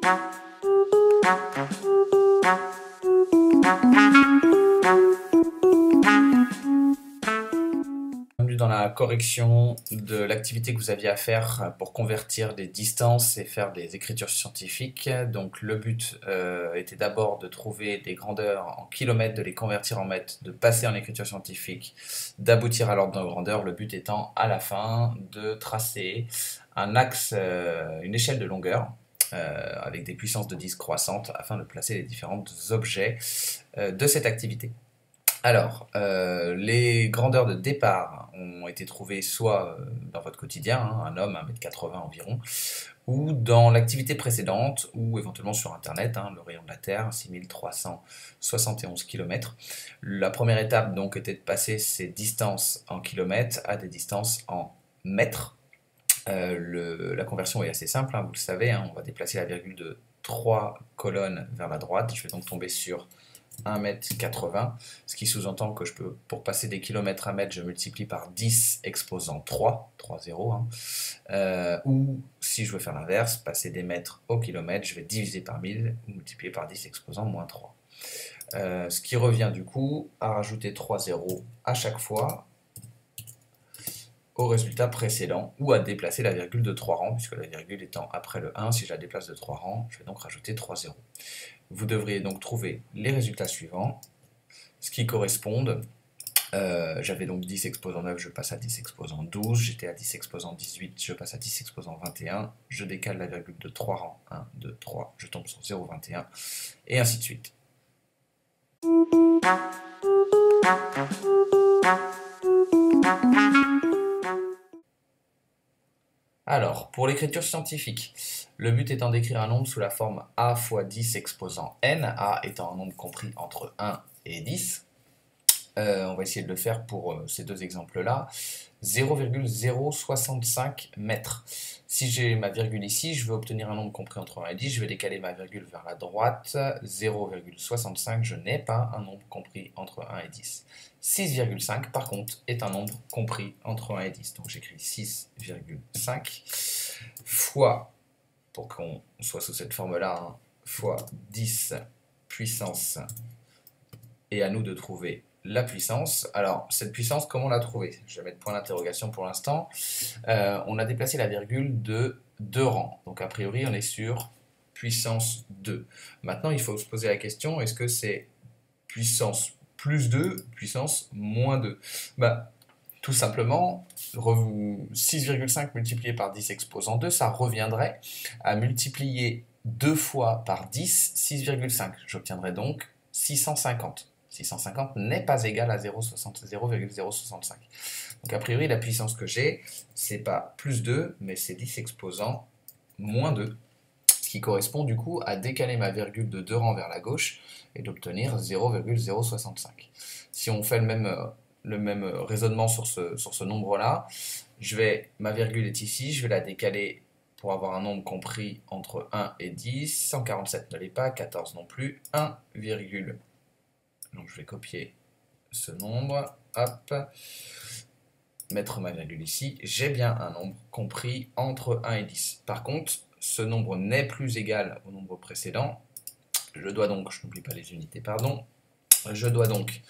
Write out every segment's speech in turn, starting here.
Bienvenue dans la correction de l'activité que vous aviez à faire pour convertir des distances et faire des écritures scientifiques. Donc le but était d'abord de trouver des grandeurs en kilomètres, de les convertir en mètres, de passer en écriture scientifique, d'aboutir à l'ordre de grandeur. Le but étant à la fin de tracer un axe, une échelle de longueur avec des puissances de 10 croissantes afin de placer les différents objets de cette activité. Alors, les grandeurs de départ ont été trouvées soit dans votre quotidien, hein, un homme, 1,80 m environ, ou dans l'activité précédente, ou éventuellement sur Internet, hein, le rayon de la Terre, 6371 km. La première étape donc était de passer ces distances en kilomètres à des distances en mètres. La conversion est assez simple, hein, vous le savez, hein, on va déplacer la virgule de 3 colonnes vers la droite. Je vais donc tomber sur 1,80 m, ce qui sous-entend que pour passer des kilomètres à mètres, je multiplie par 10 exposant 3, 0, hein. Ou si je veux faire l'inverse, passer des mètres au kilomètre, je vais diviser par 1000 ou multiplier par 10 exposant moins 3. Ce qui revient du coup à rajouter 3 zéros à chaque fois au résultat précédent, ou à déplacer la virgule de 3 rangs, puisque la virgule étant après le 1, si je la déplace de 3 rangs, je vais donc rajouter 3 zéros. Vous devriez donc trouver les résultats suivants, ce qui correspondent. J'avais donc 10 exposant 9, je passe à 10 exposant 12, j'étais à 10 exposant 18, je passe à 10 exposant 21, je décale la virgule de 3 rangs, 1, 2, 3, je tombe sur 0,21, et ainsi de suite. Alors, pour l'écriture scientifique, le but étant d'écrire un nombre sous la forme a fois 10 exposant n, a étant un nombre compris entre 1 et 10. On va essayer de le faire pour ces deux exemples-là. 0,065 mètres. Si j'ai ma virgule ici, je veux obtenir un nombre compris entre 1 et 10, je vais décaler ma virgule vers la droite. 0,65, je n'ai pas un nombre compris entre 1 et 10. 6,5 par contre est un nombre compris entre 1 et 10. Donc j'écris 6,5 fois, pour qu'on soit sous cette forme-là, hein, fois 10 puissance, et à nous de trouver la puissance. Alors, cette puissance, comment la trouver? Je vais mettre point d'interrogation pour l'instant. On a déplacé la virgule de 2 rangs. Donc, a priori, on est sur puissance 2. Maintenant, il faut se poser la question, est-ce que c'est puissance plus 2, puissance moins 2? Tout simplement, 6,5 multiplié par 10 exposant 2, ça reviendrait à multiplier 2 fois par 10, 6,5. J'obtiendrai donc 650. 650 n'est pas égal à 0,065. Donc a priori, la puissance que j'ai, c'est pas plus 2, mais c'est 10 exposant moins 2, ce qui correspond du coup à décaler ma virgule de 2 rangs vers la gauche et d'obtenir 0,065. Si on fait le même raisonnement sur ce nombre-là, ma virgule est ici, je vais la décaler pour avoir un nombre compris entre 1 et 10, 147 ne l'est pas, 14 non plus, 1, donc je vais copier ce nombre, hop, mettre ma virgule ici, j'ai bien un nombre compris entre 1 et 10. Par contre, ce nombre n'est plus égal au nombre précédent, je n'oublie pas les unités, pardon, je dois donc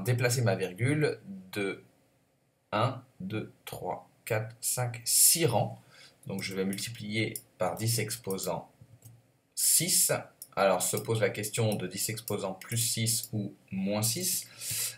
déplacer ma virgule de 1, 2, 3, 4, 5, 6 rangs. Donc je vais multiplier par 10 exposant 6. Alors se pose la question de 10 exposant plus 6 ou moins 6.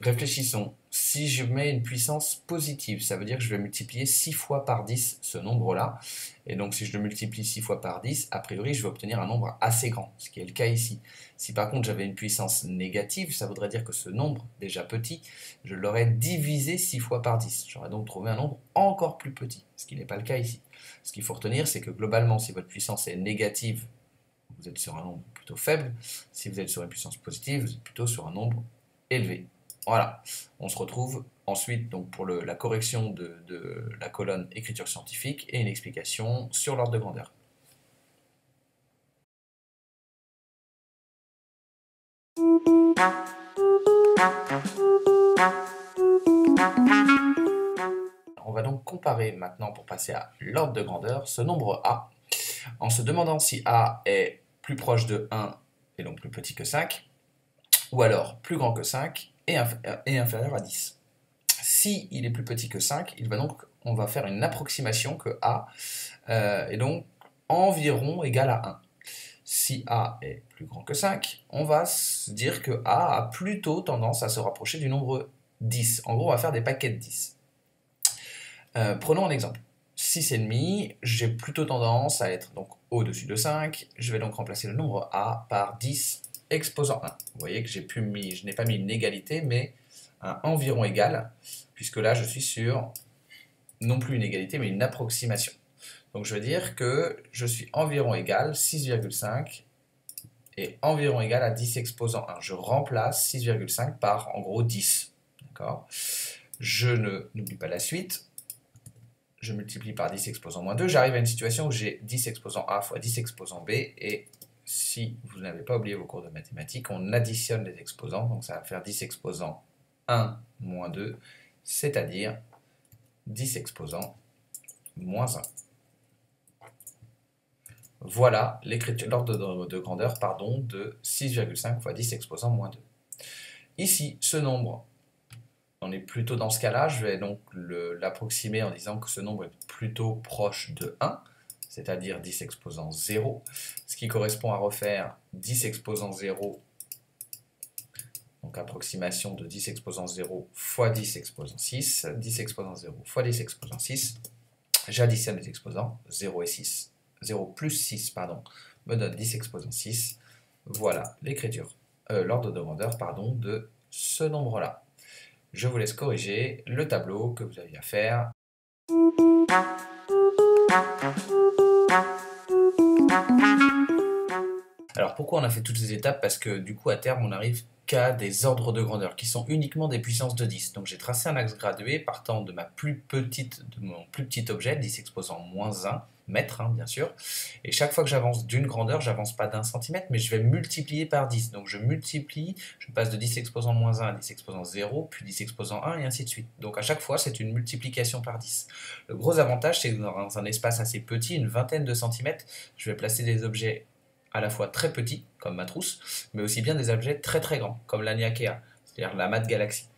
Réfléchissons. Si je mets une puissance positive, ça veut dire que je vais multiplier 6 fois par 10 ce nombre-là. Et donc si je le multiplie 6 fois par 10, a priori je vais obtenir un nombre assez grand, ce qui est le cas ici. Si par contre j'avais une puissance négative, ça voudrait dire que ce nombre, déjà petit, je l'aurais divisé 6 fois par 10. J'aurais donc trouvé un nombre encore plus petit, ce qui n'est pas le cas ici. Ce qu'il faut retenir, c'est que globalement, si votre puissance est négative, vous êtes sur un nombre plutôt faible. Si vous êtes sur une puissance positive, vous êtes plutôt sur un nombre élevé. Voilà, on se retrouve ensuite donc pour la correction de la colonne écriture scientifique et une explication sur l'ordre de grandeur. On va donc comparer maintenant, pour passer à l'ordre de grandeur, ce nombre A, en se demandant si A est plus proche de 1 et donc plus petit que 5, ou alors plus grand que 5 et inférieur à 10. Si il est plus petit que 5, on va faire une approximation que A est donc environ égal à 1. Si A est plus grand que 5, on va se dire que A a plutôt tendance à se rapprocher du nombre 10. En gros, on va faire des paquets de 10. Prenons un exemple. 6,5, j'ai plutôt tendance à être donc au-dessus de 5. Je vais donc remplacer le nombre A par 10 exposant 1. Vous voyez que je n'ai pas mis une égalité, mais un environ égal, puisque là, je suis sur non plus une égalité, mais une approximation. Donc je veux dire que je suis environ égal 6,5 et environ égal à 10 exposant 1. Je remplace 6,5 par en gros 10. D'accord ? Je n'oublie pas la suite. Je multiplie par 10 exposant moins 2. J'arrive à une situation où j'ai 10 exposant A fois 10 exposant B. Et si vous n'avez pas oublié vos cours de mathématiques, on additionne les exposants. Donc ça va faire 10 exposant 1 moins 2, c'est-à-dire 10 exposant moins 1. Voilà l'ordre de grandeur de 6,5 fois 10 exposant moins 2. Ici, ce nombre, on est plutôt dans ce cas-là, je vais donc l'approximer en disant que ce nombre est plutôt proche de 1, c'est-à-dire 10 exposant 0, ce qui correspond à refaire 10 exposant 0, donc approximation de 10 exposant 0 fois 10 exposant 6, 10 exposant 0 fois 10 exposant 6, j'additionne les exposants, 0 et 6. 0 plus 6, pardon, me donne 10 exposant 6. Voilà l'ordre de grandeur de ce nombre-là. Je vous laisse corriger le tableau que vous aviez à faire. Alors pourquoi on a fait toutes ces étapes? Parce que du coup à terme on arrive qu'à des ordres de grandeur qui sont uniquement des puissances de 10. Donc j'ai tracé un axe gradué partant de mon plus petit objet, 10 exposant moins 1 mètre, hein, bien sûr. Et chaque fois que j'avance d'une grandeur, j'avance pas d'un centimètre, mais je vais multiplier par 10. Donc je multiplie, je passe de 10 exposant moins 1 à 10 exposant 0, puis 10 exposant 1 et ainsi de suite. Donc à chaque fois c'est une multiplication par 10. Le gros avantage c'est que dans un espace assez petit, une vingtaine de centimètres, je vais placer des objets à la fois très petits, comme ma trousse, mais aussi bien des objets très très grands, comme la Niakea, c'est-à-dire la Mat Galaxy.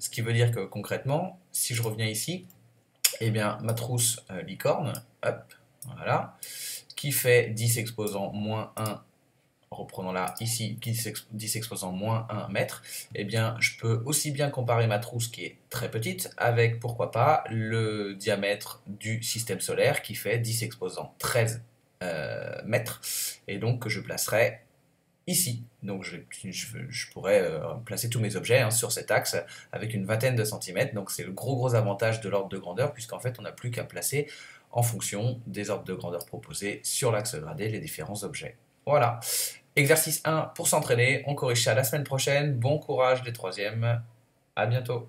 Ce qui veut dire que concrètement, si je reviens ici, eh bien ma trousse licorne, hop, voilà, qui fait 10 exposant moins 1, reprenons là ici, 10 exposant moins 1 mètre, eh bien je peux aussi bien comparer ma trousse qui est très petite avec, pourquoi pas, le diamètre du système solaire qui fait 10 exposant 13 mètres, et donc que je placerai ici. Donc je pourrais placer tous mes objets sur cet axe avec une vingtaine de centimètres. Donc c'est le gros avantage de l'ordre de grandeur, puisqu'en fait on n'a plus qu'à placer en fonction des ordres de grandeur proposés sur l'axe gradé les différents objets. Voilà. Exercice 1 pour s'entraîner. On corrige ça la semaine prochaine. Bon courage les troisièmes. À bientôt.